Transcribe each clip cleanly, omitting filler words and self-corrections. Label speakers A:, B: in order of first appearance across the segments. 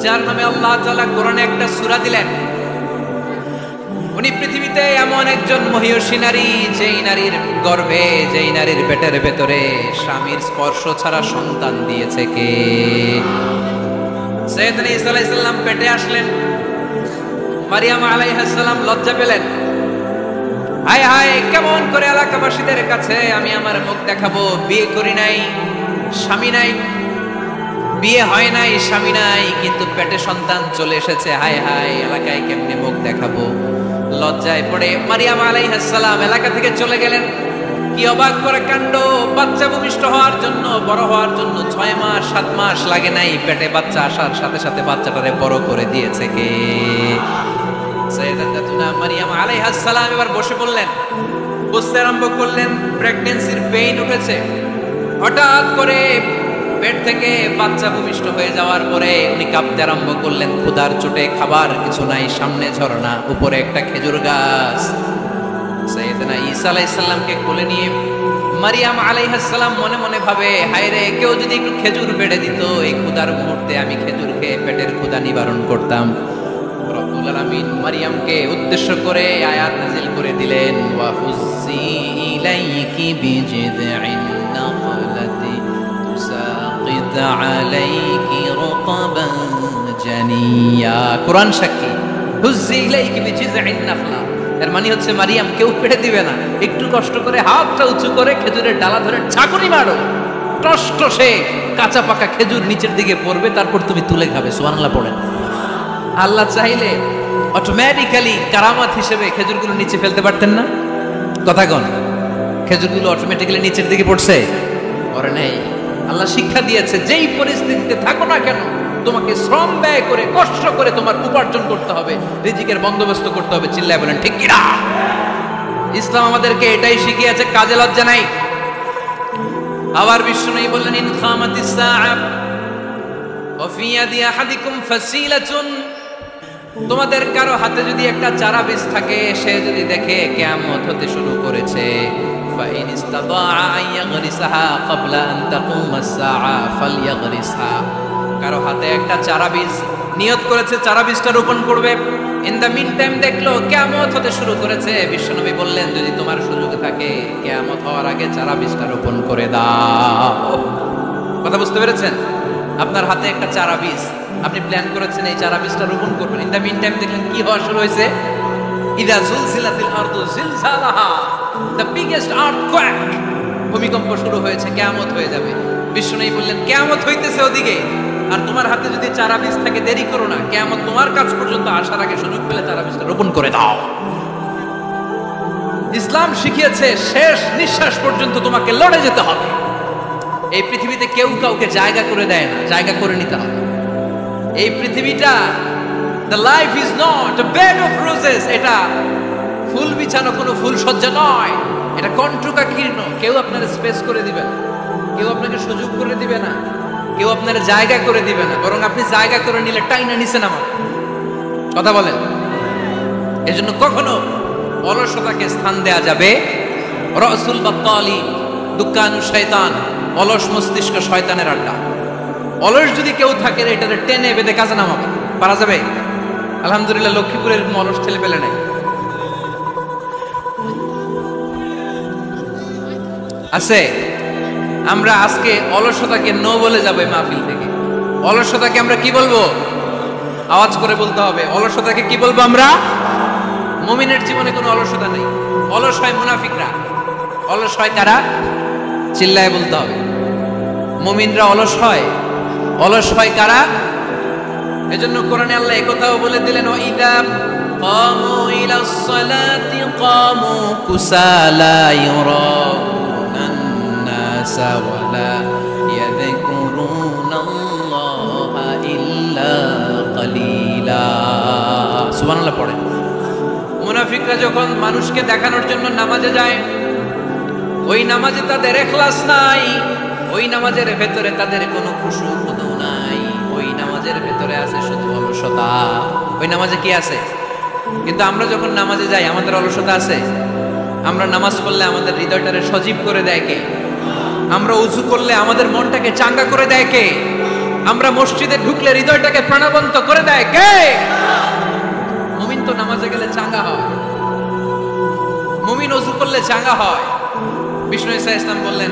A: যার নামে আল্লাহ তাআলা কোরআনে একটা সূরা দিলেন। উনি পৃথিবীতে এমন একজন মহিয়সী নারী, যেই নারীর গর্ভে, যেই নারীর পেটের ভেতরে স্বামীর স্পর্শ ছাড়া সন্তান দিয়েছে কে? সাইয়েদনা ঈসা আলাইহিস সালাম পেটে আসলেন। মারিয়াম আলাইহিস সালাম লজ্জা পেলেন। হায় হায়, কেমন করে এলাকাবাসীদের কাছে আমি আমার মুখ দেখাবো? বিয়ে করি নাই, স্বামী নাই, বিয়ে হয় নাই, স্বামী নাই, কিন্তু পেটে সন্তান চলে এসেছে। হায় হায়, এলাকায় কেমনে মুখ দেখাবো? লজ্জায় পড়ে মারিয়াম আলাইহিস সালাম এলাকা থেকে চলে গেলেন। কি অবাক করে কাণ্ড! বাচ্চা ভূমিষ্ঠ হওয়ার জন্য, বড় হওয়ার জন্য 6 মাস 7 মাস লাগে নাই, পেটে বাচ্চা আসার সাথে সাথে বাচ্চাটারে বড় করে দিয়েছে কে? সাইয়েদাতুনা মারিয়াম আলাইহিস সালাম এবার বসে পড়লেন, বুঝতে আরম্ভ করলেন প্রেগন্যান্সির পেইন উঠেছে। হঠাৎ করে পেট থেকে বাচ্চা ভূমিষ্ঠ হয়ে যাওয়ার পরে উনি কাঁপতে আরম্ভ করলেন। ক্ষুধার চোটে খাবার কিছু নাই, সামনে ঝর্ণা, উপরে একটা খেজুর গাছ। সাইয়েদনা ঈসা আলাইহিস সালামকে কোলে নিয়ে মারিয়াম আলাইহিস সালাম মনে মনে ভাবে, হায় রে, কেউ যদি একটু খেজুর বেড়ে দিত, এই ক্ষুধার মুহূর্তে আমি খেজুর খেয়ে পেটের ক্ষুধা নিবারণ করতাম। রব্বুল আলামিন মারিয়ামকে উদ্দেশ্য করে আয়াত নাযিল করে দিলেন, ওয়া হুজ্জি ইলাইকি বিজিযইন নাখলাতি তুসাকিত আলাইকি রুতাবান জানিয়া। কোরআন সাক্ষী, হুজ্জি ইলাইকি বিজিযইন নাখলা, এর মানে হচ্ছে মারিয়াম, কেউ পেড়ে দিবে না, একটু কষ্ট করে হাতটা উঁচু করে খেজুরের ডালা ধরে ঝাঁকুনি মারো, টসটসে কাঁচা পাকা খেজুর নিচের দিকে পড়বে, তারপর তুমি তুলে খাবে। সুবহানাল্লাহ পড়েন। আল্লাহ চাইলে অটোমেটিক্যালি কারামাত হিসেবে খেজুরগুলো নিচে ফেলতে পারতেন না? কথা কন, খেজুরগুলো অটোমেটিক্যালি নিচের দিকে পড়ছে? পড়ে নেই। আল্লাহ শিক্ষা দিয়েছে, যেই পরিস্থিতিতে থাকো না কেন, তোমাকে শ্রম ব্যয় করে, কষ্ট করে তোমার উপার্জন করতে হবে, রিজিকের বন্দোবস্ত করতে হবে। চিল্লায় বলেন ঠিক কিনা? ইসলাম আমাদেরকে এটাই শিখিয়েছে, কাজে লজ্জা নাই। আবার বিষ্ণু বললেন, ইন খামাতিস সাআ ওয়া ফি ইয়াদি আহাদিকুম ফাসিলাতুন, তোমাদের কারো হাতে যদি একটা চারা বীজ থাকে, সে যদি দেখে কিয়ামত হতে শুরু করেছে, ফাইন ইসতাতাআ আন ইয়াগরিসাহা ক্বাবলা আন তাকুমাস সাআ ফালইয়াগরিসহা, কারো হাতে একটা চারা বীজ নিয়ত করেছে, চারা বীজটা রোপণ করবে, ইন দ্য মিন টাইম দেখলো কিয়ামত হতে শুরু করেছে, বিশ্বনবী বললেন, যদি তোমার সুযোগ থাকে কিয়ামত হওয়ার আগে চারা বীজটা রোপণ করে দাও। কথা বুঝতে পেরেছেন? আপনার হাতে একটা চারা বীজ, আপনি প্ল্যান করেছেন এই চারা বীজটা রোপণ করবেন, ইন দ্য মিন টাইম দেখলেন কি হওয়া শুরু হয়েছে? ইদা জুলজিলাতিল আরদু জিলজালাহা, দ্য বিগেস্ট আর্থকোয়েক, ভূমিকম্প শুরু হয়েছে, কিয়ামত হয়ে যাবে। বিশ্বনবী বললেন, কিয়ামত হইতেছে ওদিকে, আর তোমার হাতে যদি চারা বীজ থাকে, দেরি করো না, কিয়ামত তোমার কাছ পর্যন্ত আসার আগে সুযোগ পেলে চারা বীজটা রোপণ করে দাও। ইসলাম শিখিয়েছে শেষ নিঃশ্বাস পর্যন্ত তোমাকে লড়ে যেতে হবে। এই পৃথিবীতে কেউ কাউকে জায়গা করে দেয় না, জায়গা করে নিতে হবে। এই পৃথিবীটা, the life is not a bed of roses, এটা ফুল বিছানো কোনো ফুল সজ্জা নয়, এটা কণ্টকাকীর্ণ। কেউ আপনার স্পেস করে দিবে না, কেউ আপনাকে সুযোগ করে দিবে না, কেউ আপনার জায়গা করে দিবে না, বরং আপনি জায়গা করে নিলে টাইনা নিচে নামা। কথা বলেন। এজন্য কখনো অলসতাকে স্থান দেয়া যাবে। রাসূল বাত্তালি, দুকানু শয়তান, অলস মস্তিষ্ক শয়তানের আড্ডা। অলস যদি কেউ থাকে, এটারে টেনে বেঁধে কাজে নামাবে, পারা যাবে? আলহামদুলিল্লাহ, লক্ষ্মীপুরের অলস ছেলে পেলে নাই আছে। আমরা আজকে অলসতাকে নো বলে যাবো এই মাহফিল থেকে। অলসতাকে আমরা কি বলবো? আওয়াজ করে বলতে হবে। অলসতাকে কি বলবো আমরা? মুমিনের জীবনে কোনো অলসতা নেই। অলস হয় মুনাফিকরা। অলস হয় কারা? চিল্লায় বলতে হবে। মুমিনরা অলস হয়। অলস হয় কারা? এজন্য কোরআনে আল্লাহ একথাও বলে দিলেন, ওয়াইদা কামু ইলাস সালাতি কামু কুসালা ইউরাউনান নাসা ওয়ালা ইয়াযকুরুনাল্লাহা ইল্লা কালিলা। সুবহানাল্লাহ পড়েন। মুনাফিকরা যখন মানুষকে দেখানোর জন্য নামাজে যায়, ওই নামাজে তাদের ইখলাস নাই, ওই নামাজের ভেতরে তাদের কোনো খুশু খুদু নাই, ওই নামাজের ভেতরে আছে শুধু অলসতা। ওই নামাজে কি আছে? কিন্তু আমরা যখন নামাজে যাই, আমাদের অলসতা আছে? আমরা নামাজ পড়লে আমাদের হৃদয়টারে সজীব করে দেয় কে? আমরা উযু করলে আমাদের মনটাকে চাঙ্গা করে দেয় কে? আমরা মসজিদে ঢুকলে হৃদয়টাকে প্রাণবন্ত করে দেয় কে? মুমিন তো নামাজে গেলে চাঙ্গা হয়, মুমিন ওযু করলে চাঙ্গা হয়। বিষ্ণু ঈসা ইসলাম বললেন,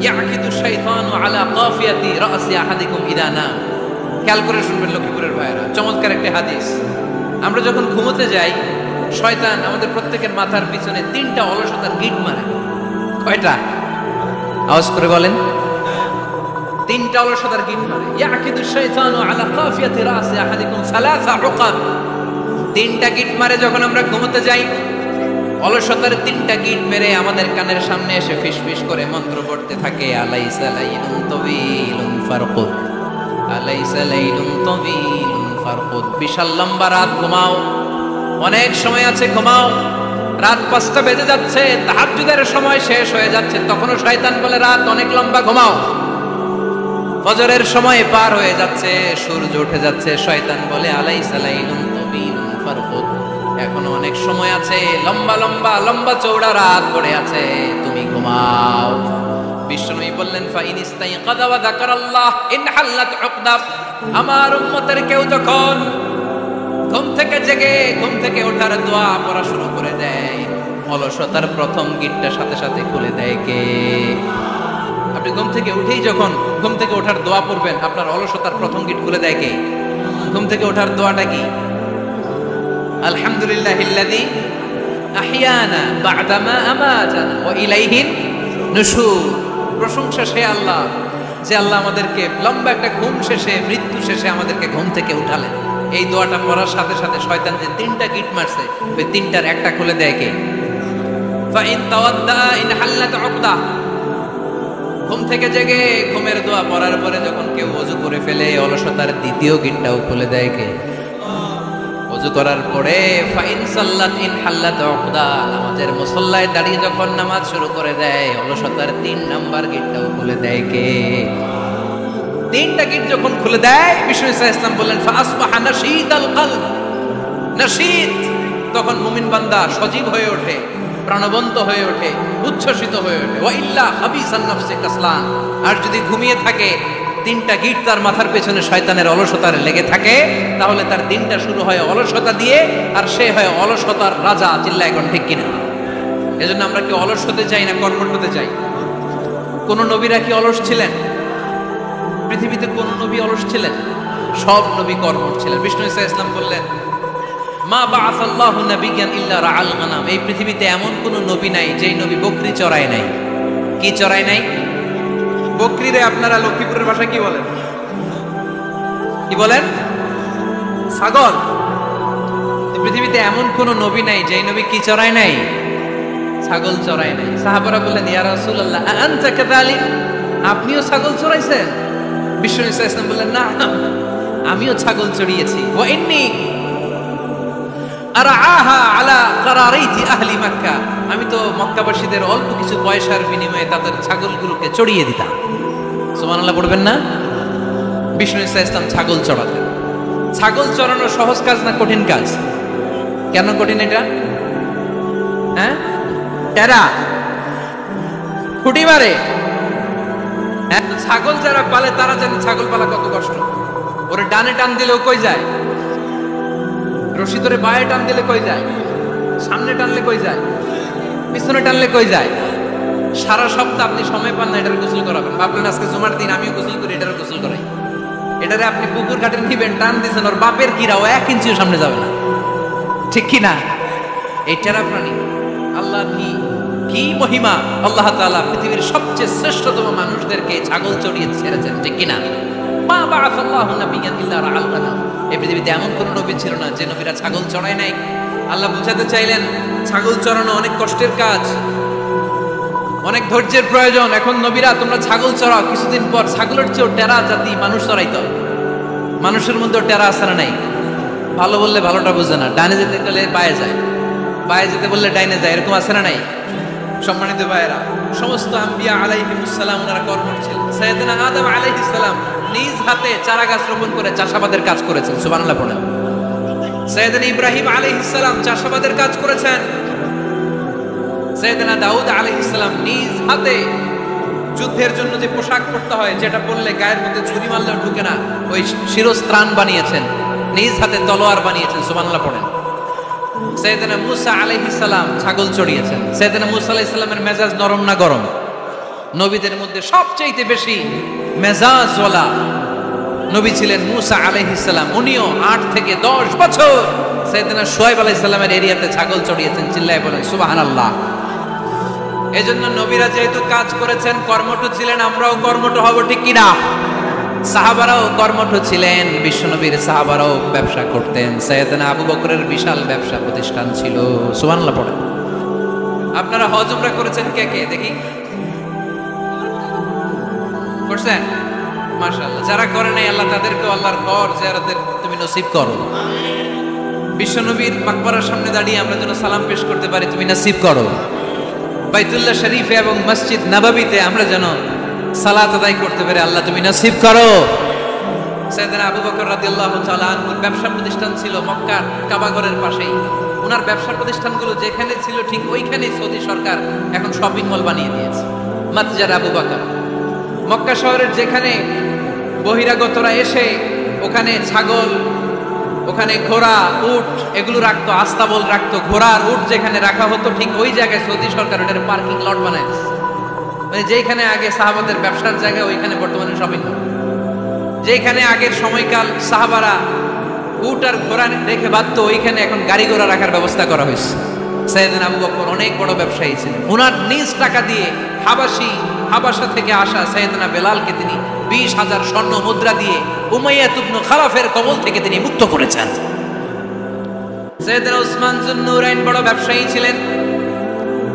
A: ইয়াকিদু শাইতানু আলা কাফিয়াতি রাসি আহাদিকুম ইদা নাম। খেয়াল করে শুনবেন লক্ষ্মীপুরের ভাইরা, চমৎকার একটা হাদিস। আমরা যখন ঘুমোতে যাই, শয়তান আমাদের প্রত্যেকের মাথার পিছনে 3টা অলসতার গিট মারে। কয়টা? আওয়াজ করে বলেন। 3টা অলসতার গিট মারে। ইয়াকিদু শাইতানু আলা কাফিয়াতি রাসি আহাদিকুম সালাসা উকাব। 3টা গিট মারে যখন আমরা ঘুমোতে যাই। অলসতার 3টা গিট মেরে আমাদের কানের সামনে এসে ফিসফিস করে মন্ত্র পড়তে থাকে, আলাইসা লাইলুন তাওয়িলুন ফারকুদ, আলাইসা লাইলুন তাওয়িলুন ফারকুদ। বিশাল লম্বা রাত, ঘুমাও, অনেক সময় আছে, ঘুমাও। রাত 5টা বেজে যাচ্ছে, তাহাজ্জুদের সময় শেষ হয়ে যাচ্ছে, তখনও শয়তান বলে রাত অনেক লম্বা, ঘুমাও। ফজরের সময় পার হয়ে যাচ্ছে, সূর্য উঠে যাচ্ছে, শয়তান বলে আলাইসা লাইলুন তাওয়িলুন ফারকুদ, এখনো অনেক সময় আছে, লম্বা লম্বা লম্বা চৌড়া রাত পড়ে আছে, তুমি ঘুমাও। বিষ্ণুই বললেন, ফাইন ইস্তাইকাযা ওয়া যাকারাল্লাহ ইনহাল্লাত উকদা। আমার উম্মতের কেউ যখন ঘুম থেকে জেগে ঘুম থেকে ওঠার দোয়া পড়া শুরু করে দেয়, অলসতার প্রথম গিটটা সাথে সাথে খুলে দেয় কে? আপনি ঘুম থেকে উঠেই যখন ঘুম থেকে ওঠার দোয়া পড়বেন, আপনার অলসতার প্রথম গিট খুলে দেয় কে? ঘুম থেকে ওঠার দোয়াটা কি? আলহামদুলিল্লাহিল্লাযী আহইয়ানা বা'দা মা আমাতানা ওয়া ইলাইহিন নুশুর। প্রশংসা সে আল্লাহ, যে আল্লাহ আমাদেরকে লম্বা একটা ঘুম শেষে, মৃত্যু শেষে আমাদেরকে ঘুম থেকে উঠালেন। এই দোয়াটা পড়ার সাথে সাথে শয়তান যে 3টা গিট মারছে, ওই 3টার একটা খুলে দেয় কে? ফাইন তাওয়াদ্দা ইনহাল্লাত উকদা। ঘুম থেকে জেগে ঘুমের দোয়া পড়ার পরে যখন কেউ ওযু করে ফেলে, অলসতার দ্বিতীয় গিটটাও খুলে দেয় কে? ওযু করার পরে ফাইন সাল্লাত ইনহাল্লাত উকদা, নামাজের মুসল্লায় দাঁড়িয়ে যখন নামাজ শুরু করে দেয়, অলসতার 3 নাম্বার গিটটাও খুলে দেয় কে? 3টা গিট যখন খুলে দেয়, বিষ্ণু ঈসা ইসলাম বললেন, ফাসবাহা নাশীদাল কলব। নাশীদ, তখন মুমিন বান্দা সজীব হয়ে ওঠে, প্রাণবন্ত হয়ে ওঠে, উচ্ছ্বসিত হয়ে ওঠে। ওয়া ইল্লা হাবিসান নাফসি কাসলান। আর যদি ঘুমিয়ে থাকে, 3টা গিট তার মাথার পেছনে শয়তানের অলসতার লেগে থাকে, তাহলে তার দিনটা শুরু হয় অলসতা দিয়ে, আর সে হয় অলসতার রাজা। চিল্লায় এখন ঠিক কিনা? এজন্য আমরা কি অলস হতে চাই না কর্মঠ হতে চাই? কোন নবীরা কি অলস ছিলেন? পৃথিবীতে কোন নবী অলস ছিলেন? সব নবী কর্মঠ ছিলেন। বিষ্ণু ঈসা ইসলাম বললেন, মা বাআসাল্লাহু নাবিয়্যান ইল্লা রাআল গানাম। এই পৃথিবীতে এমন কোন নবী নাই যেই নবী বকরি চড়ায় নাই। কি চড়ায় নাই? বকরিরে আপনারা লক্ষ্মীপুরের ভাষায় কি বলেন? কি বলেন? ছাগল। পৃথিবীতে এমন কোন নবী নাই যেই নবী কি চড়ায় নাই? ছাগল চড়ায় নাই। সাহাবারা বললেন, ইয়া রাসূলুল্লাহ আনতা কাযালিক, আপনিও ছাগল চড়াইছেন? বিষ্ণু ঈসা ইসলাম বললেন, না, আমিও ছাগল চড়িয়েছি। ওয়া ইন্নী আরআহা আলা কারারাইতি আহলি মক্কা, আমি তো মক্কাবাসীদের অল্প কিছু পয়সার বিনিময়ে তাদের ছাগলগুলোকে চড়িয়ে দিতাম। সুবহানাল্লাহ পড়বেন না? বিষ্ণু ঈসা ইসলাম ছাগল চড়াতেন। ছাগল চড়ানো সহজ কাজ না কঠিন কাজ? কেন কঠিন এটা? হ্যাঁ, টেরা খুঁটি মারে। হ্যাঁ, ছাগল যারা পালে তারা জানে ছাগল পালা কত কষ্ট। ওরে ডানে টান দিলেও কই যায়, রশি ধরে বায়ে টান দিলে কই যায়, সামনে টানলে কই যায়, পিছনে টানলে কই যায়। সারা সপ্তাহ আপনি সময় পান না এটার গোসল করাবেন। ভাবলেন আজকে জুমার দিন আমিও গোসল করি, এটার গোসল করাই। এটারে আপনি পুকুর ঘাটে নিবেন, টান দিয়েছেন, ওর বাপের কিরাও 1 ইঞ্চিও সামনে যাবে না। ঠিক কি না? এই টেরা প্রাণী। আল্লাহ কি মহিমা! আল্লাহ তাআলা পৃথিবীর সবচেয়ে শ্রেষ্ঠতম মানুষদেরকে ছাগল চড়িয়ে ছেড়েছেন। ঠিক কি না? মা বাআসাল্লাহু নাবিয়্যান ইল্লা রাআল গানাম। এই পৃথিবীতে এমন কোন নবী ছিল না যে নবীরা ছাগল চড়ায় নাই। আল্লাহ বুঝাতে চাইলেন, ছাগল চড়ানো অনেক কষ্টের কাজ, অনেক ধৈর্যের প্রয়োজন। এখন নবীরা তোমরা ছাগল চড়াও, কিছুদিন পর ছাগলের চেয়েও টেরা জাতি মানুষ চড়াইতে হবে। মানুষের মধ্যেও টেরা আছে না নাই? ভালো বললে ভালোটা বুঝে না, ডানে যেতে গেলে বায়ে যায়, বায়ে যেতে বললে ডাইনে যায়, এরকম আছে না নাই? সম্মানিত ভাইয়েরা, সমস্ত আম্বিয়া আলাইহিমুস সালাম ওনারা কর্মঠ ছিলেন। সাইয়েদনা আদম আলাইহিস সালাম নিজ হাতে চারা গাছ রোপণ করে চাষাবাদের কাজ করেছেন। সুবহানাল্লাহ পড়েন। সাইয়েদনা ইব্রাহিম আলাইহিস সালাম চাষাবাদের কাজ করেছেন। সাইয়েদনা দাউদ আলাইহিস সালাম নিজ হাতে যুদ্ধের জন্য যে পোশাক পরতে হয়, যেটা পরলে গায়ের মধ্যে ছুরি মারলেও ঢুকে না, ওই শিরস্ত্রাণ বানিয়েছেন, নিজ হাতে তলোয়ার বানিয়েছেন। সুবহানাল্লাহ পড়েন। সাইয়েদনা মুসা আলাইহিস সালাম ছাগল চড়িয়েছেন। সাইয়েদনা মুসা আলাইহিস সালামের মেজাজ নরম না গরম? নবীদের মধ্যে সবচেয়ে বেশি মেজাজওয়ালা নবী ছিলেন মুসা আলাইহিস সালাম। উনিও 8 থেকে 10 বছর সাইয়েদনা শুআয়ব আলাইহিস সালামের এরিয়াতে ছাগল চড়িয়েছেন। চিল্লায় বলেন সুবহানাল্লাহ। এজন্য নবীরা যেহেতু কাজ করেছেন, কর্মঠ ছিলেন, আমরাও কর্মঠ হব, ঠিক কিনা? সাহাবারাও কর্মঠ ছিলেন, বিশ্বনবীর সাহাবারাও ব্যবসা করতেন। সাইয়েদনা আবু বকরের বিশাল ব্যবসা প্রতিষ্ঠান ছিল। সুবহানাল্লাহ পড়েন। আপনারা হজ উমরা করেছেন কে কে দেখি? করছেন? মাশাআল্লাহ। যারা করে নাই আল্লাহ তাদেরকে আল্লাহর ঘর জিয়ারতের তুমি নসিব করো। বিশ্বনবীর মাকবারার সামনে দাঁড়িয়ে আমরা যেন সালাম পেশ করতে পারি, তুমি নসিব করো। বাইতুল্লাহ শরীফে এবং মসজিদ নববীতে আমরা যেন সালাত আদায় করতে পারি, আল্লাহ তুমি নসিব করো। সাইয়েদনা আবু বকর রাদিয়াল্লাহু তাআলা আনহুর ব্যবসা প্রতিষ্ঠান ছিল মক্কার কাবাঘরের পাশেই। ওনার ব্যবসা প্রতিষ্ঠানগুলো যেখানে ছিল ঠিক ওইখানেই সৌদি সরকার এখন শপিং মল বানিয়ে দিয়েছে, মাতজার আবু বকর। মক্কা শহরের যেখানে বহিরাগতরা এসে ওখানে ছাগল, ওখানে ঘোড়া, উট এগুলো রাখতো, আস্তাবল রাখতো, ঘোড়ার উট যেখানে রাখা হতো ঠিক ওই জায়গায় সৌদি সরকার ওটার পার্কিং লট বানাইছে। মানে যেখানে আগে সাহাবাদের ব্যবসার জায়গা, ওইখানে বর্তমানে শপিং মল। যেখানে আগের সময়কাল সাহাবারা উট আর ঘোড়া রেখে বাঁধতো, ওইখানে এখন গাড়ি ঘোড়া রাখার ব্যবস্থা করা হয়েছে। সাইয়েদনা আবু বকর অনেক বড় ব্যবসায়ী ছিলেন। ওনার নিজ টাকা দিয়ে হাবাসা থেকে আসা সাইয়েদনা বেলালকে তিনি 20,000 স্বর্ণ মুদ্রা দিয়ে উমাইয়া ইবনে খালাফের কবল থেকে তিনি মুক্ত করেছেন। সাইয়েদনা উসমান যুন্নুরাইন বড় ব্যবসায়ী ছিলেন।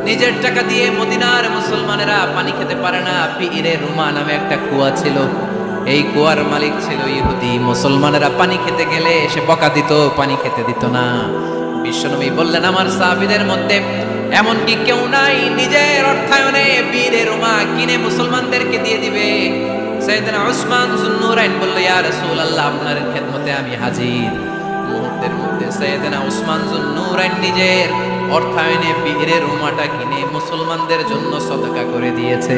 A: নিজের টাকা দিয়ে মদিনার মুসলমানেরা পানি খেতে পারে না, পীরে রুমা নামে একটা কুয়া ছিল, এই কুয়ার মালিক ছিল ইহুদি। মুসলমানেরা পানি খেতে গেলে এসে বকা দিত, পানি খেতে দিত না। বিশ্বনবী বললেন, আমার সাহাবীদের মধ্যে এমন কি কেউ নাই নিজের অর্থায়নে পীরে রুমা কিনে মুসলমানদেরকে দিয়ে দিবে? সাইয়েদনা উসমান যুন্নুরাইন বলল, ইয়া রাসূলুল্লাহ, আপনার খেদমতে আমি হাজির। মুহূর্তের মধ্যে সাইয়েদনা উসমান যুন্নুরাইন নিজের অর্থায়নে পীরে রুমাটা কিনে মুসলমানদের জন্য সদকা করে দিয়েছে।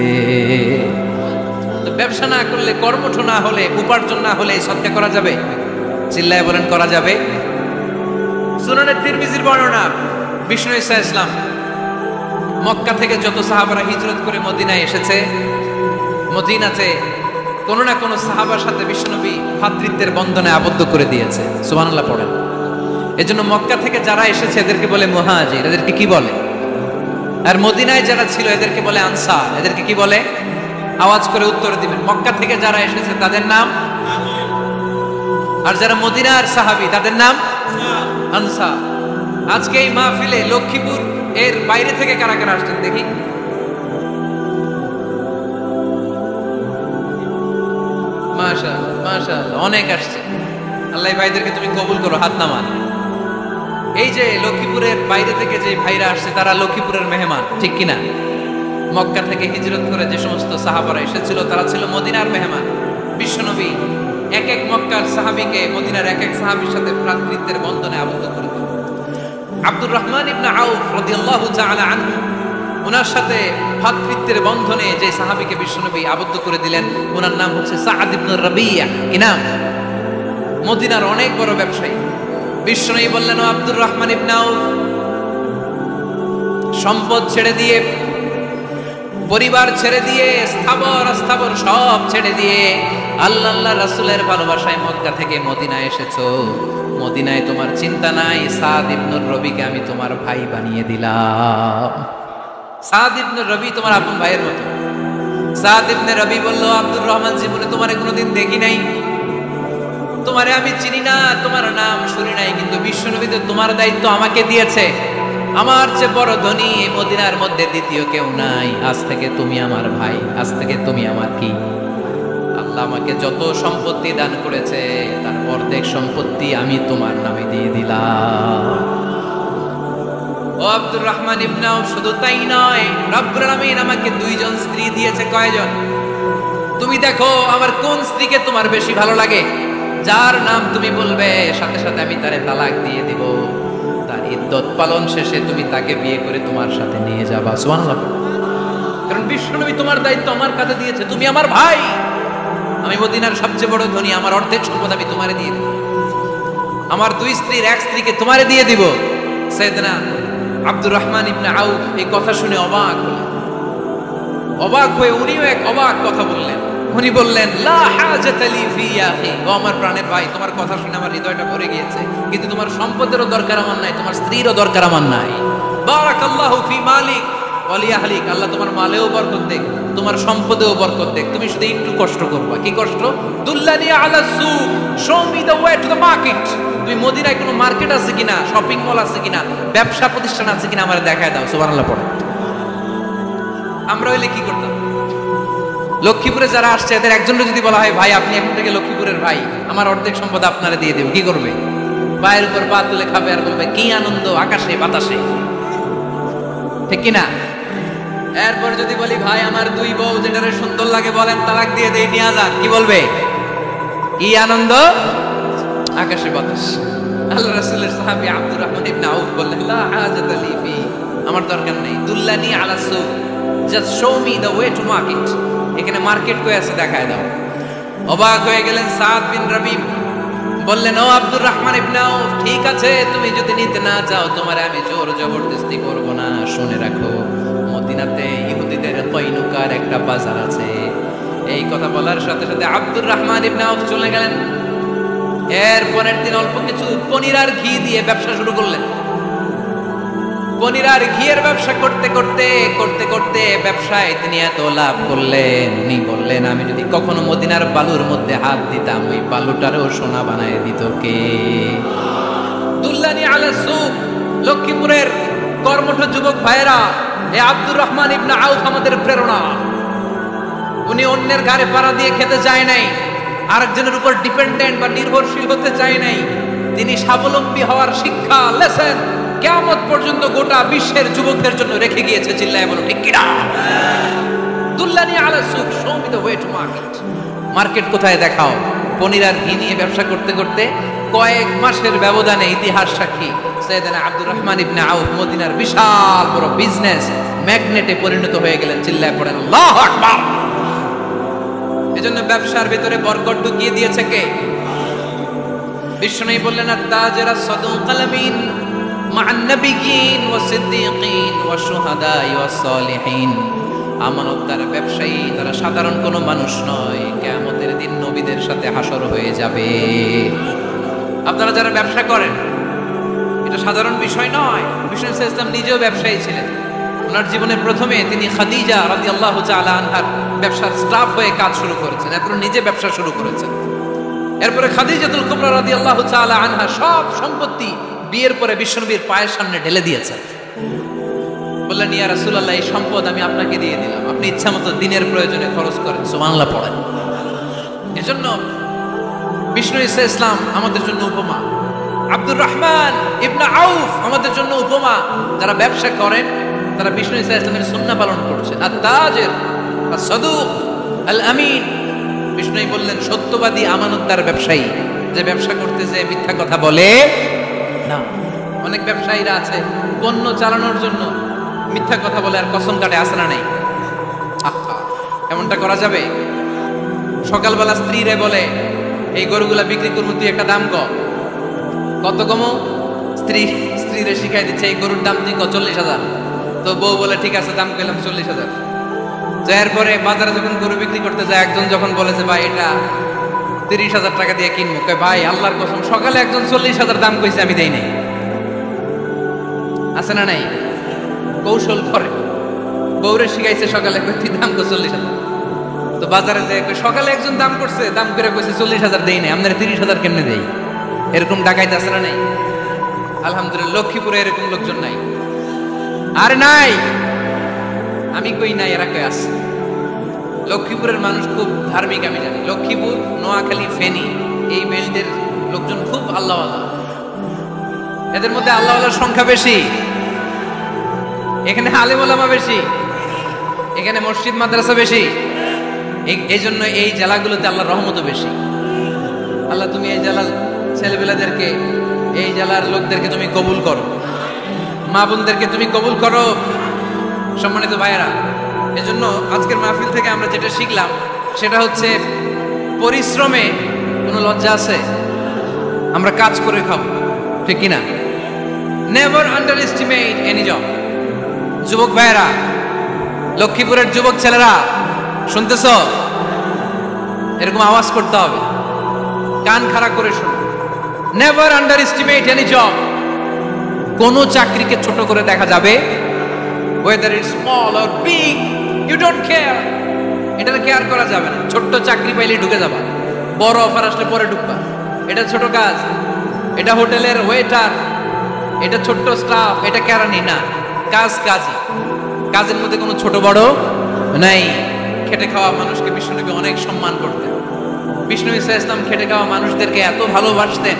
A: তো ব্যবসা না করলে, কর্মঠ না হলে, উপার্জন না হলে সদকা করা যাবে? চিল্লায় বলেন করা যাবে? সুনানে তিরমিজির বর্ণনা, বিষ্ণু ঈসা ইসলাম মক্কা থেকে যত সাহাবারা হিজরত করে মদিনায় এসেছে, মদিনাতে কোনো না কোনো সাহাবার সাথে বিশ্বনবী ভ্রাতৃত্বের বন্ধনে আবদ্ধ করে দিয়েছে। সুবহানাল্লাহ পড়েন। এজন্য মক্কা থেকে যারা এসেছে এদেরকে বলে মুহাজির। এদেরকে কি বলে? আর মদিনায় যারা ছিল এদেরকে বলে আনসার। এদেরকে কি বলে? আওয়াজ করে উত্তর দিবেন। মক্কা থেকে যারা এসেছে তাদের নাম, আর যারা মদিনার সাহাবী তাদের নাম আনসার। আজকে এই মাহফিলে লক্ষ্মীপুর এর বাইরে থেকে কারা কারা আসছেন দেখি? মাশাআল্লাহ, মাশাআল্লাহ, অনেক আসছে। আল্লাহ ভাইদেরকে তুমি কবুল করো, হাত নামান। এই যে লক্ষ্মীপুরের বাইরে থেকে যে ভাইরা আসছে তারা লক্ষ্মীপুরের মেহমান, ঠিক কিনা? মক্কা থেকে হিজরত করে যে সমস্ত সাহাবারা এসেছিল তারা ছিল মদিনার মেহমান। বিশ্বনবী এক এক মক্কার সাহাবীকে মদিনার এক এক সাহাবীর সাথে ভ্রাতৃত্বের বন্ধনে আবদ্ধ করে দিলেন। আব্দুর রহমান ইবনে আউফ রাদিয়াল্লাহু তাআলা আনহু, ওনার সাথে ভ্রাতৃত্বের বন্ধনে যে সাহাবীকে বিশ্বনবী আবদ্ধ করে দিলেন, ওনার নাম হচ্ছে সাআদ ইবনে রাবিয়া। কি নাম? মদিনার অনেক বড় ব্যবসায়ী। বিশ্বনবী বললেন, ও আব্দুর রহমান ইবনে আউফ, সম্পদ ছেড়ে দিয়ে, পরিবার ছেড়ে দিয়ে, স্থাবর সব ছেড়ে দিয়ে আল্লাহ রাসূলের ভালোবাসায় মক্কা থেকে মদিনায় এসেছো। মদিনায় তোমার চিন্তা নাই, সাদ ইবনে রবিকে আমি তোমার ভাই বানিয়ে দিলাম। সাদ ইবনে রবি তোমার আপন ভাইয়ের মতো। সাদ ইবনে রবি বলল, আব্দুর রহমান, জীবনে তোমারে কোনোদিন দেখি নাই, তোমারে আমি চিনি না, তোমার নাম শুনি নাই, কিন্তু বিশ্বনবী তো তোমার দায়িত্ব আমাকে দিয়েছে। আমার চেয়ে বড় ধনী এই মদিনার মধ্যে দ্বিতীয় কেউ নাই। আজ থেকে তুমি আমার ভাই, আজ থেকে তুমি আমার কি? আল্লাহ আমাকে যত সম্পত্তি দান করেছে তার অর্ধেক সম্পত্তি আমি তোমার নামে দিয়ে দিলাম। ও আব্দুর রহমান ইবনে আউফ, শুধু তাই নয়, রব্বুল আলামিন আমাকে 2 জন স্ত্রী দিয়েছে। কয়জন? তুমি দেখো আমার কোন স্ত্রীকে তোমার বেশি ভালো লাগে, যার নাম তুমি বলবে সাথে সাথে আমি তারে তালাক দিয়ে দিব। তার ইদ্যত পালন শেষে তুমি তাকে বিয়ে করে তোমার সাথে নিয়ে যাবা। সুবহানাল্লাহ। কারণ বিশ্বনবী তোমার দায়িত্ব আমার কাছে দিয়েছে, তুমি আমার ভাই, আমি মদিনার সবচেয়ে বড় ধনী, আমার অর্ধেক সম্পদ আমি তোমারে দিয়ে দিব, আমার দুই স্ত্রীর এক স্ত্রীকে তোমারে দিয়ে দিব। সাইয়েদনা আব্দুর রহমান ইবনে আউফ এই কথা শুনে অবাক হলেন। অবাক হয়ে উনিও এক অবাক কথা বললেন। উনি বললেন, লা হাজাতা লি ফি ইয়া আখি, ও আমার প্রাণের ভাই, তোমার কথা শুনে আমার হৃদয়টা ভরে গিয়েছে, কিন্তু তোমার সম্পদেরও দরকার আমার নাই, তোমার স্ত্রীরও দরকার আমার নাই। বারাকাল্লাহু ফি মালিক ওয়া লি আহলিক, আল্লাহ তোমার মালেও বরকত দেখ, তোমার সম্পদেও বরকত দেখ, তুমি শুধু একটু কষ্ট করবা। কি কষ্ট? দুল্লানি আলা সুক, show me the way to the market. তুমি মদিনায় কোনো মার্কেট আছে কিনা, শপিং মল আছে কিনা, ব্যবসা প্রতিষ্ঠান আছে কিনা আমারে দেখায় দাও। সুবহানাল্লাহ পড়ে। আমরা হইলে কি করতাম? লক্ষ্মীপুরে যারা আসছে এদের একজনকে যদি বলা হয়, ভাই আপনি এখন থেকে লক্ষ্মীপুরের ভাই, আমার অর্ধেক সম্পদ আপনারে দিয়ে দেব, কি করবে? পায়ের উপর পা তুলে খাবে আর বলবে কি আনন্দ আকাশে বাতাসে, ঠিক কিনা? এরপর যদি বলি, ভাই আমার দুই বউ যেটারে সুন্দর লাগে বলেন তালাক দিয়ে দেই, নিয়ে যান, কি বলবে? কি আনন্দ আকাশে বাতাস। আল্লাহ রাসূলের সাহাবী আব্দুর রহমান ইবনে আউফ বললেন, লা হাজাতা লি ফি, আমার দরকার নেই, দুল্লানি আলা সুক, just show me the way to market, এখানে মার্কেট কই আছে দেখায় দাও। অবাক হয়ে গেলেন সাদ বিন রবিব, বললেন, ও আব্দুর রহমান ইবনে আউফ, ঠিক আছে তুমি যদি নিতে না চাও তোমারে আমি জোর জবরদস্তি করব না, শুনে রাখো মদিনাতে ইহুদিদের কয়নুকার একটা বাজার আছে। এই কথা বলার সাথে সাথে আব্দুর রহমান ইবনে আউফ চলে গেলেন। এর পরের দিন অল্প কিছু পনির আর ঘি দিয়ে ব্যবসা শুরু করলেন। পনির আর ঘিয়ের ব্যবসা করতে করতে করতে করতে ব্যবসায় তিনি এত লাভ করলেন, উনি বললেন, আমি যদি কখনো মদিনার বালুর মধ্যে হাত দিতাম ওই বালুটারও সোনা বানায় দিত কে? দুল্লানি আলা সুক, লক্ষ্মীপুরের কর্মঠ যুবক ভাইয়েরা, এই আব্দুর রহমান ইবনে আউফ আমাদের প্রেরণা। উনি অন্যের ঘাড়ে পাড়া দিয়ে খেতে চায় নাই, আরেকজনের উপর ডিপেন্ডেন্ট বা নির্ভরশীল হতে চায় নাই। তিনি স্বাবলম্বী হওয়ার শিক্ষা, লেসন কিয়ামত পর্যন্ত গোটা বিশ্বের যুবকদের জন্য রেখে গিয়েছে। চিল্লায় বলো ঠিক কিনা? দুল্লানি আলা সুক, show me the way to market. Market কোথায় দেখাও। পনির আর ঘি নিয়ে ব্যবসা করতে করতে কয়েক মাসের ব্যবধানে ইতিহাস সাক্ষী সাইয়েদনা আব্দুর রহমান ইবনে আউফ মদিনার বিশাল বড় বিজনেস ম্যাগনেটে পরিণত হয়ে গেলেন। চিল্লায় পড়েন আল্লাহু আকবার। এজন্য ব্যবসার ভিতরে বরকত ঢুকিয়ে দিয়েছে কে? বিশ্বনবী বললেন, আত-তাজিরা সাদুকাল আমিন মা'আন নাবিয়্যিন ওয়াস সিদ্দীকিন ওয়াশ শুহাদা'i ওয়াস সালিহিন। আমানতদার ব্যবসায়ী তারা সাধারণ কোনো মানুষ নয়, কিয়ামতের দিন নবীদের সাথে হাসর হয়ে যাবে। আপনারা যারা ব্যবসা করেন, এটা সাধারণ বিষয় নয়। বিষ্ণু ইসলাম নিজেও ব্যবসায়ী ছিলেন। ওনার জীবনের প্রথমে তিনি খাদিজা রাদিয়াল্লাহু তাআলা আনহার ব্যবসার স্টাফ হয়ে কাজ শুরু করেছেন, এরপর নিজে ব্যবসা শুরু করেছেন। এরপরে খাদিজাতুল কুবরা রাদিয়াল্লাহু তাআলা আনহা সব সম্পত্তি বিয়ের পরে বিশ্বনবীর পায়ের সামনে ঢেলে দিয়েছেন। বললেন, ইয়া রাসূলুল্লাহ, এই সম্পদ আমি আপনাকে দিয়ে দিলাম, আপনি ইচ্ছামতো দিনের প্রয়োজনে খরচ করেন। সুবহানাল্লাহ পড়েন। এজন্য বিষ্ণু ইসলাম আমাদের জন্য উপমা, আব্দুর রহমান ইবনে আউফ আমাদের জন্য উপমা। যারা ব্যবসা করেন তারা বিষ্ণু ইসলামের সুন্নাহ পালন করছেন। আত-তাজির আস-সাদুক আল-আমিন, বিষ্ণু বললেন সত্যবাদী আমানতদার ব্যবসায়ী, যে ব্যবসা করতে যে মিথ্যা কথা বলে না। অনেক ব্যবসায়ীরা আছে পণ্য চালানোর জন্য মিথ্যা কথা বলে আর কসম কাটে, আছে না নাই? এমনটা করা যাবে? সকালবেলা স্ত্রীরে বলে, এই গরুগুলা বিক্রি করবো, তুই একটা দাম কত কমো? স্ত্রীরে শিখাই দিচ্ছে, এই গরুর দাম তুই 40,000। তো বউ বলে ঠিক আছে, দাম কইলাম 40,000। তো এরপরে বাজারে যখন গরু বিক্রি করতে যায়, একজন যখন বলে যে ভাই এটা 30,000 টাকা দিয়ে কিনবো, কয় ভাই আল্লাহর কসম সকালে একজন 40,000 দাম কইছে, আমি দেই নাই। আছে না নাই? কৌশল করে, বউরে শিখাইছে সকালে, তুই দাম কর 40,000। তো বাজারে যায়, সকালে একজন দাম করছে, দাম করে কইছে 40,000 দেই নাই, আপনারা 30,000 কেমনে দেই? এরকম ডাকাইতে আছে না নাই? আলহামদুলিল্লাহ লক্ষ্মীপুরে এরকম লোকজন নাই। আর নাই, আমি কই নাই, এরা কই আছে। লক্ষ্মীপুরের মানুষ খুব ধার্মিক, আমি জানি। লক্ষ্মীপুর, নোয়াখালী, ফেনী এই বেল্টের লোকজন খুব আল্লাহওয়ালা। এদের মধ্যে আল্লাহওয়ালার সংখ্যা বেশি, এখানে আলেম ওলামা বেশি, এখানে মসজিদ মাদ্রাসা বেশি। এই জন্য এই জেলাগুলোতে আল্লাহর রহমতও বেশি। আল্লাহ তুমি এই জেলার ছেলেবেলাদেরকে, এই জেলার লোকদেরকে তুমি কবুল করো, মা বোনদেরকে তুমি কবুল করো। সম্মানিত ভাইয়েরা, এজন্য আজকের মাহফিল থেকে আমরা যেটা শিখলাম সেটা হচ্ছে পরিশ্রমে কোনো লজ্জা আছে? আমরা কাজ করে খাবো, ঠিক কিনা? Never under estimate any job. যুবক ভাইয়েরা, লক্ষ্মীপুরের যুবক ছেলেরা শুনতেছ? এরকম আওয়াজ করতে হবে, কান খাড়া করে শোনো। Never under estimate any job. কোনো চাকরিকে ছোট করে দেখা যাবে, whether it's small or big, you don't care. এটা কেয়ার করা যাবে না। ছোট্ট চাকরি পাইলে ঢুকে যাবা, বড় অফার আসলে পরে ঢুকবা। এটা ছোট কাজ, এটা হোটেলের ওয়েটার, এটা ছোট্ট স্টাফ, এটা কেরানি না। কাজ কাজই, কাজের মধ্যে কোনো ছোট বড় নাই। খেটে খাওয়া মানুষকে বিষ্ণুনবী অনেক সম্মান করতেন। বিষ্ণুনবী সাল্লাল্লাহু আলাইহি ওয়াসাল্লাম খেটে খাওয়া মানুষদেরকে এত ভালোবাসতেন,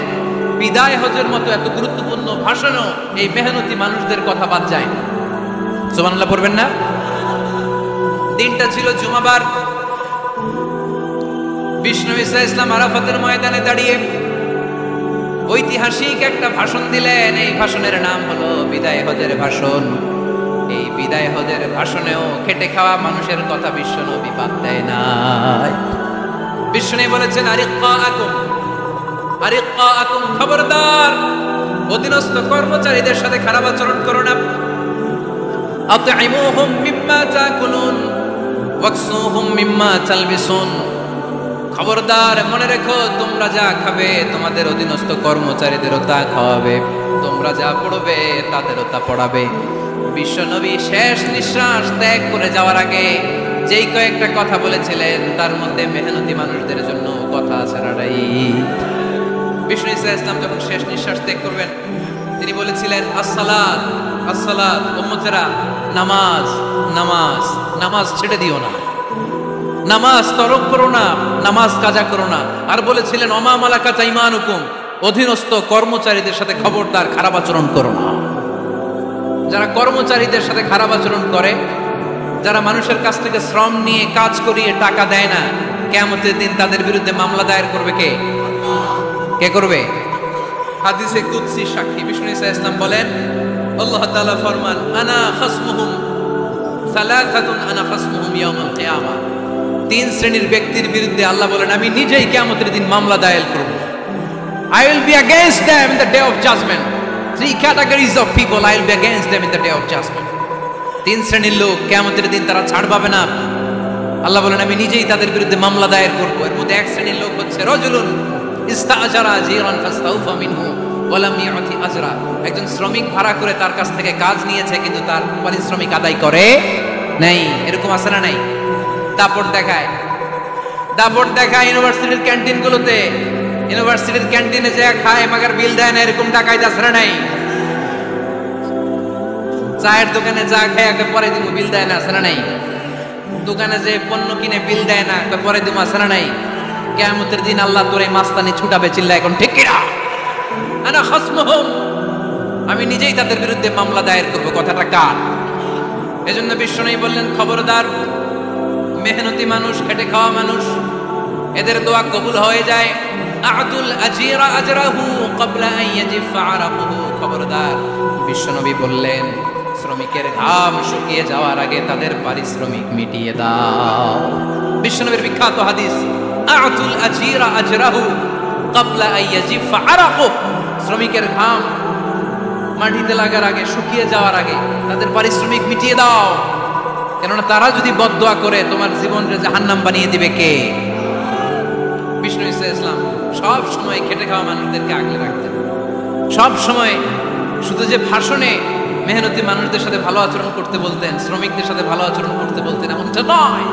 A: বিদায় হজের মতো এত গুরুত্বপূর্ণ ভাষণও এই মেহনতি মানুষদের কথা বাদ যায় না। সুবহানাল্লাহ পড়বেন না? দিনটা ছিল জুমাবার। বিষ্ণুনবী সাল্লাল্লাহু আলাইহি ওয়াসাল্লাম আরাফাতের ময়দানে দাঁড়িয়ে ঐতিহাসিক একটা ভাষণ দিলেন। এই ভাষণের নাম হলো বিদায় হজের ভাষণ। এই বিদায় হজের ভাষণেও খেটে খাওয়া মানুষের কথা বিশ্বনবী বাদ দেয় নাই। বিশ্বনবী বলেছেন, আরিক্কাকুম, খবরদার অধীনস্থ কর্মচারীদের সাথে খারাপ আচরণ করো না। আতঈমুহুম মিম্মা তাকুলুন ওয়াকসুহুম মিম্মা তালবিসুন। খবরদার মনে রেখো, তোমরা যা খাবে তোমাদের অধীনস্থ কর্মচারীদেরও তা খাওয়াবে, তোমরা যা পড়বে তাদেরও তা পড়াবে। বিশ্বনবী শেষ নিঃশ্বাস ত্যাগ করে যাওয়ার আগে যেই কয়েকটা কথা বলেছিলেন তার মধ্যে মেহনতি মানুষদের জন্য কথা আছে রাড়াই। বিষ্ণু ইসলাম যখন শেষ নিঃশ্বাস ত্যাগ করবেন তিনি বলেছিলেন, আসসালাত আসসালাত, উম্মতেরা নামাজ নামাজ নামাজ ছেড়ে দিও না, নামাজ তরক করো না, নামাজ কাজা করো না। আর বলেছিলেন, ওমা মালাকাত আইমানুকুম, অধীনস্থ কর্মচারীদের সাথে খবরদার খারাপ আচরণ করো না। যারা কর্মচারীদের সাথে খারাপ আচরণ করে, যারা মানুষের কাছ থেকে শ্রম নিয়ে কাজ করিয়ে টাকা দেয় না, কিয়ামতের দিন তাদের বিরুদ্ধে মামলা দায়ের করবে কে? কে করবে? হাদিসে কুদসি সাক্ষী বিষ্ণু ইসলাম বলেন, আল্লাহ তাআলা ফরমান, আনা খাসমুহুম সালাসাতুন আনা খাসমুহুম ইয়াউমাল কিয়ামা। তিন শ্রেণীর ব্যক্তির বিরুদ্ধে আল্লাহ বলেন, আমি নিজেই কিয়ামতের দিন মামলা দায়ের করব। I will be against them in the day of judgment. Three categories of people, I will be against them in the day of judgment. তিন শ্রেণীর লোক কিয়ামতের দিন তারা ছাড় পাবে না। আল্লাহ বলেন, আমি নিজেই তাদের বিরুদ্ধে মামলা দায়ের করব। এর মধ্যে এক শ্রেণীর লোক হচ্ছে রাজুলুন ইস্তাআজারা জিরান ফাস্তাউফা মিনহু ওয়া লাম ইয়াতি আজরা। একজন শ্রমিক ভাড়া করে তার কাছ থেকে কাজ নিয়েছে কিন্তু তার পারিশ্রমিক আদায় করে নাই। এরকম আছে না নাই? দাপট দেখায়, দাপট দেখায় ইউনিভার্সিটির ক্যান্টিনগুলোতে। ইউনিভার্সিটির ক্যান্টিনে যে খায় মাগার বিল দেয় না, এরকম টাকায় দাসরা নাই। চায়ের দোকানে যা খায় একটা পরে দিব, বিল দেয় না, আসরা নাই। দোকানে যে পণ্য কিনে বিল দেয় না, একটা পরে দিব, আসরা নাই। কিয়ামতের দিন আল্লাহ তোরে মাস্তানি ছুটাবে, চিল্লা এখন ঠিক কিনা? আনা খাসমুহুম, আমি নিজেই তাদের বিরুদ্ধে মামলা দায়ের করব। কথাটা কার? এজন্য বিশ্বনবী বললেন, খবরদার মেহনতি মানুষ, খেটে খাওয়া মানুষ, এদের দোয়া কবুল হয়ে যায়। আতুল আজিরা আজরাহু ক্বাবলা আন ইয়াজিফা আরাকুহু। খবরদার বিশ্বনবী বললেন, শ্রমিকের ঘাম শুকিয়ে যাওয়ার আগে তাদের পারিশ্রমিক মিটিয়ে দাও। বিশ্বনবীর বিখ্যাত হাদিস, আতুল আজিরা আজরাহু ক্বাবলা আন ইয়াজিফা আরাকুহু। শ্রমিকের ঘাম মাটিতে লাগার আগে, শুকিয়ে যাওয়ার আগে তাদের পারিশ্রমিক মিটিয়ে দাও। কেননা তারা যদি বদদোয়া করে তোমার জীবনকে জাহান্নাম বানিয়ে দিবে কে? বিষ্ণু ইসলাম সব সময় খেটে খাওয়া মানুষদেরকে আগলে রাখতেন। সব সময় শুধু যে ভাষণে মেহনতি মানুষদের সাথে ভালো আচরণ করতে বলতেন, শ্রমিকদের সাথে ভালো আচরণ করতে বলতেন, এমনটা নয়।